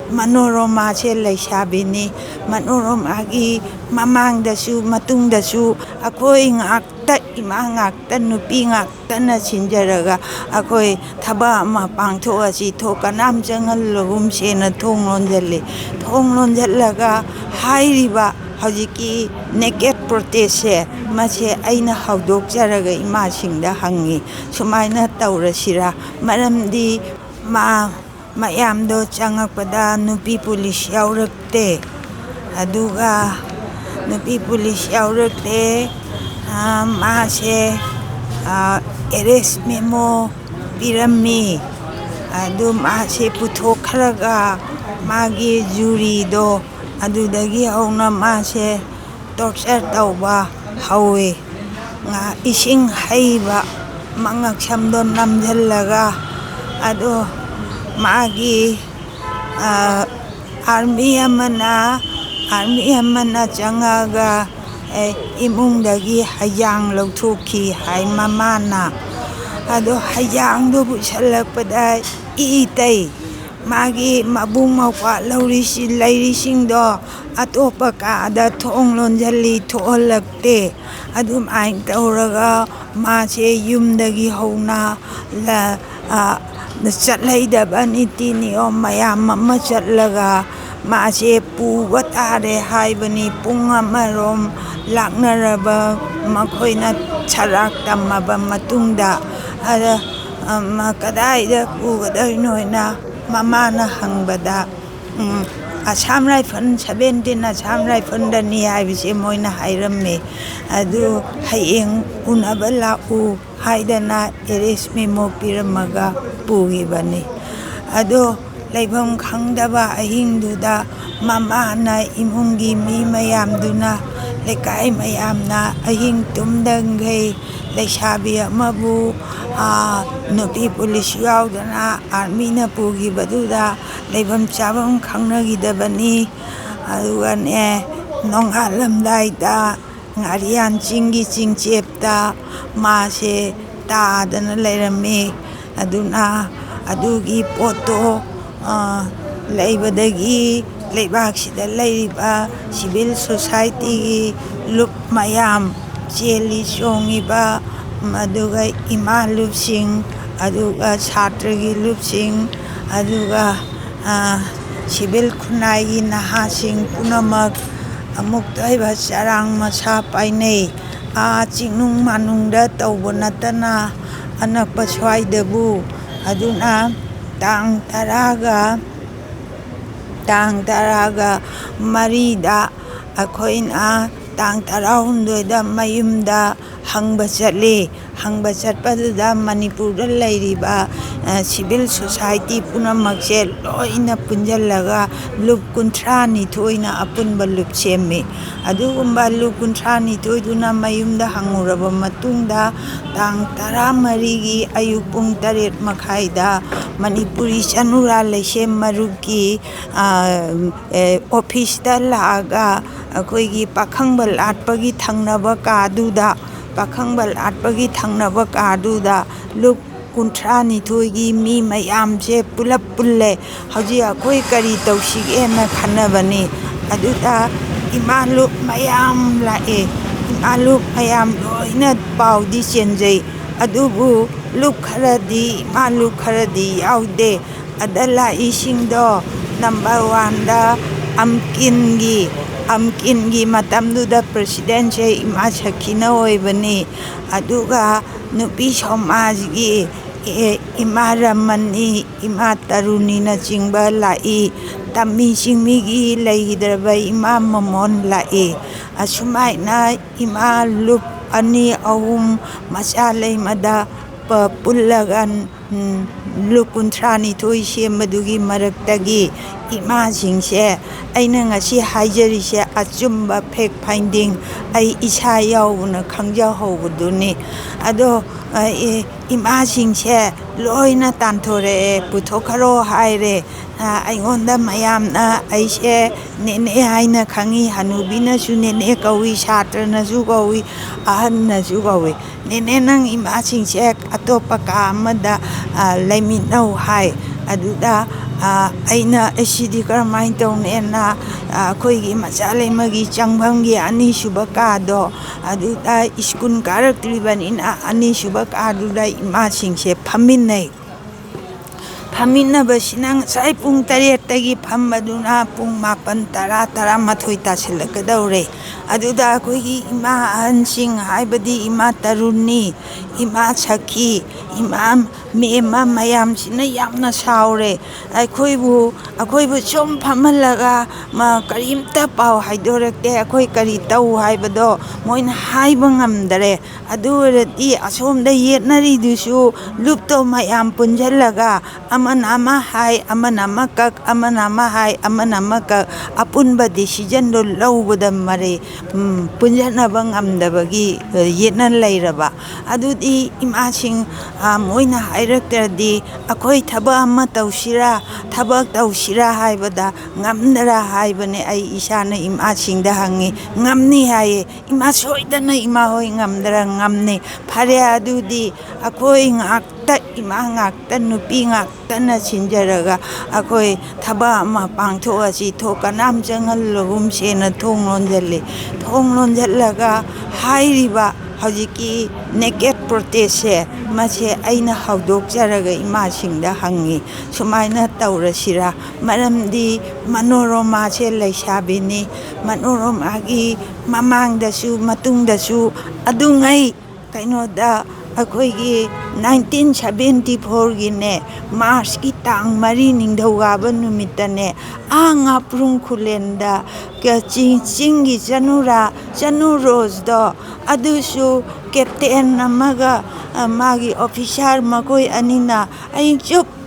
Manorama se leishabini Manorama mamangdasu matungdasu akoi ngakta ima ngakta nupi ngakta na sinjaraga akoi thaba ama pangthokhre si thokanam jangal logum sena thong lonjallaga hairiba hojiki naked protest se mase aina haudokjaraga ima singda hangi sumaina taurasira maramdi mayamdo changakpada nupi police yaurakte aduga nupi police yaurakte mase arrest memo pirammi adu mase puthokhraga magi jury do adudagi hauna mase torture tauba hawe nga ising haiba mangak samdo namjallaga ado magi army amana changaga imungdagi hayang lauthoki hai mamana ado hayang do busalakpada itay magi mabung mawpa lairising do atopa kada thong lonjalli thoolakte adum aing tauraga mase yumdagi hauna la chatlhaidaba niti niyom mayam ama chatlaga mase puba tare haibani pung amarom laknaraba makhoina charak tamaba matungda ada kadaida pugadanoina mamana hangbada Assam Rifle 17 Assam Rifle dani haibise moina hairamme adu hayeng unaba lau haidana arrest memo piramaga pugibani ado laibam khangdaba ahingduda mamana imungi mi mayamduna lekai mayamna ahing tumdangai leisabi amabu nupi police yaudana army na pugibaduda laibam chabam khangnagidabani adugane nonghalamdaida ngariyan chingi chingchepta mase tadana lairami aduna adugi poto laibadagi leibaksida lairiba civil society lup mayam cheli chongiba aduga ima lupsing aduga chhatragi lupsing aduga civil khunai nahasing punamak amuk taiba charang masa painei chingnung manungda tauba natana anakpa swaidabu aduna tang taraga marida akhoina tang 16da mayumda hangba chatpaduda Manipurda lairiba civil society punamakse loina punjallaga lup 32 apunba lup semme adugumba lup 32 mayumda hanguraba matungda tang 13 gi ayuk pung 8 makhaida Manipuri Chanura Leshem Maruki office da laga akoigi pakhangbal atpagi thangnaba kaduda pakhangbal atpagi thangnaba kaduda lup 32 gi mi mayamse pulap pulle haji akoi kari tawsige na khanabani aduda imalup mayam lae imalup mayam loina paudi chenjai adubu lup kharadi imalup kharadi yaude adala isingdo number 1 da amkingi matamduda president se ima sakhina oibani aduga nupi somajgi ima ramani ima taruni na chingba lai tammi singmigi leihidraba ima mamon lai asumaina ima lup ani ahum macha leimada pullagan lup 32 semadugi maraktagi ima singse aina ngasi haijarise achumba fake finding ai isa yauna khangja hobuduni ado ima singse loina tanthore puthokharo haire aingonda mayamna aise nene haina khangi hanubina su nene kawi satrana su kawi ahanna su kawi nene nang ima singse atopa ka amada laiminau hai ꯑꯗꯨꯗ ꯑꯩꯅ ꯑꯁꯤꯗꯤ ꯀꯔꯝꯍꯥꯏꯅ ꯇꯧꯅꯦꯅ ꯑꯩꯈꯣꯏꯒꯤ ꯃꯆꯥꯂꯩꯃꯒꯤ ꯆꯪꯐꯝꯒꯤ ꯑꯅꯤꯁꯨꯕ ꯀꯥꯗꯣ ꯑꯗꯨꯗ school ꯀꯥꯔꯛꯇ꯭ꯔꯤꯕꯅꯤꯅ ꯑꯅꯤꯁꯨꯕ ꯀꯥꯗꯨꯗ ꯏꯃꯥꯁꯤꯡꯁꯦ ꯐꯝꯃꯤꯟꯅꯩ. ꯐꯝꯃꯤꯟꯅꯕꯁꯤꯅ ꯉꯁꯥꯏ ꯄꯨꯡ 8ꯇꯒꯤ ꯐꯝꯕꯗꯨꯅ ꯄꯨꯡ 9, 10, 11 ꯇꯥꯁꯤꯜꯂꯛꯀꯗꯧꯔꯦ. ꯑꯗꯨꯗ ꯑꯩꯈꯣꯏꯒꯤ ꯏꯃꯥ ꯑꯍꯟꯁꯤꯡ ꯍꯥꯏꯕꯗꯤ ꯏꯃꯥ ꯇꯔꯨꯅꯤ, ꯏꯃꯥ ꯁꯈꯤ, ꯏꯃꯥ ꯃꯦꯝꯃ ꯃꯌꯥꯝꯁꯤꯅ ꯌꯥꯝꯅ ꯁꯥꯎꯔꯦ. ꯑꯩꯈꯣꯏꯕꯨ ꯁꯨꯝ ꯐꯝꯍꯜꯂꯒ ꯀꯔꯤꯝꯇ ꯄꯥꯎ ꯍꯥꯏꯗꯣꯔꯛꯇꯦ. ꯑꯩꯈꯣꯏ ꯀꯔꯤ ꯇꯧ ꯍꯥꯏꯕꯗꯣ ꯃꯣꯏꯅ ꯍꯥꯏꯕ ꯉꯝꯗꯔꯦ. ꯑꯗꯨ ꯑꯣꯏꯔꯗꯤ ꯑꯁꯣꯝꯗ ꯌꯦꯠꯅꯔꯤꯗꯨꯁꯨ ꯂꯨꯞꯇꯣ ꯃꯌꯥꯝ ꯄꯨꯟꯁꯤꯜꯂꯒ ꯑꯃꯅ ꯑꯃ ꯍꯥꯏ, ꯑꯃꯅ ꯑꯃ ꯀꯛ, ꯑꯃꯅ ꯑꯃ ꯍꯥꯏ, ꯑꯃꯅ ꯑꯃ ꯀꯛ, ꯑꯄꯨꯟꯕ ꯗꯤꯁꯤꯖꯟꯗꯣ ꯂꯧꯕꯗ ꯄꯨꯟꯁꯤꯟꯅꯕ ꯉꯝꯗꯕꯒꯤ ꯌꯦꯠꯅ ꯂꯩꯔꯕ. ꯑꯗꯨꯗꯤ ꯏꯃꯥꯁꯤꯡ ꯃꯣꯏꯅ ꯍꯥꯏꯔꯛꯇ꯭ꯔꯗꯤ ꯑꯩꯈꯣই ꯊꯕꯛ ꯑꯃ ꯇꯧꯁꯤꯔꯥ ꯍꯥꯏꯕꯗ ꯉꯝꯗꯔꯥ ꯍꯥꯏꯕꯅꯦ. ꯑꯩ ꯏꯁꯥꯅ ꯏꯃꯥꯁꯤꯡꯗ ꯍꯪꯉꯤ. ꯉꯝꯅꯤ ꯍꯥꯏꯌꯦ. ꯏꯃꯥ ꯁꯣꯏꯗꯅ ꯏꯃꯥ ꯍꯣꯏ ꯉꯝꯗꯔꯥ? ꯉꯝꯅꯤ. ꯐꯔꯦ ꯑꯗꯨꯗꯤ ꯑꯩꯈꯣꯏ ꯉꯥꯛꯇ, ꯏꯃꯥ ꯉꯥꯛꯇ, ꯅꯨꯄꯤ ꯉꯥꯛꯇꯅ ꯁꯤꯟꯖꯔꯒ ꯑꯩꯈꯣꯏ ꯊꯕꯛ ꯑꯃ ꯄꯥꯡꯊꯣꯛꯑꯁꯤ. ꯀꯅꯥꯝ ꯆꯪꯍꯜꯂꯒꯨꯝꯁꯦꯅ ꯊꯣꯡ ꯂꯣꯟꯁꯤꯜꯂꯤ. ꯊꯣꯡ ꯂꯣꯟꯁꯤꯜꯂꯒ ꯍꯥꯏꯔꯤꯕ ꯍꯧꯖꯤꯛꯀꯤ ꯅꯦꯀꯦꯠ ꯄ꯭ꯔꯣꯇꯦꯁꯁꯦ ꯃꯁꯦ ꯑꯩꯅ ꯍꯧꯗꯣꯛꯆꯔꯒ ꯏꯃꯥꯁꯤꯡꯗ ꯍꯪꯉꯤ. ꯁꯨꯃꯥꯏꯅ ꯇꯧꯔꯁꯤꯔꯥ? ꯃꯔꯝꯗꯤ ꯃꯅꯣꯔꯃꯥꯁꯦ ꯂꯩꯁꯥꯕꯤꯅꯤ. ꯃꯅꯣꯔꯃꯥꯒꯤ ꯃꯃꯥꯡꯗꯁꯨ ꯃꯇꯨꯡꯗꯁꯨ ꯑꯗꯨꯉꯩ ꯀꯩꯅꯣꯗ ꯑꯩꯈꯣꯏꯒꯤ 1974ꯒꯤꯅꯦ ꯃꯥꯔꯆꯀꯤ ꯇꯥꯡ 4 ꯅꯤꯡꯊꯧꯀꯥꯕ ꯅꯨꯃꯤꯠꯇꯅꯦ ꯉꯥꯄ꯭ꯔꯨꯝ ꯈꯨꯜꯂꯦꯟꯗ ꯆꯤꯡꯒꯤ ꯆꯅꯨ ꯔꯣꯖꯗꯣ ꯑꯗꯨꯁꯨ ꯀꯦꯞꯇꯦꯟ ꯑꯃꯒ ꯃꯥꯒꯤ ꯑꯣꯐꯤꯁꯥꯔ ꯃꯈꯣꯏ ꯑꯅꯤꯅ ꯑꯍꯤꯡ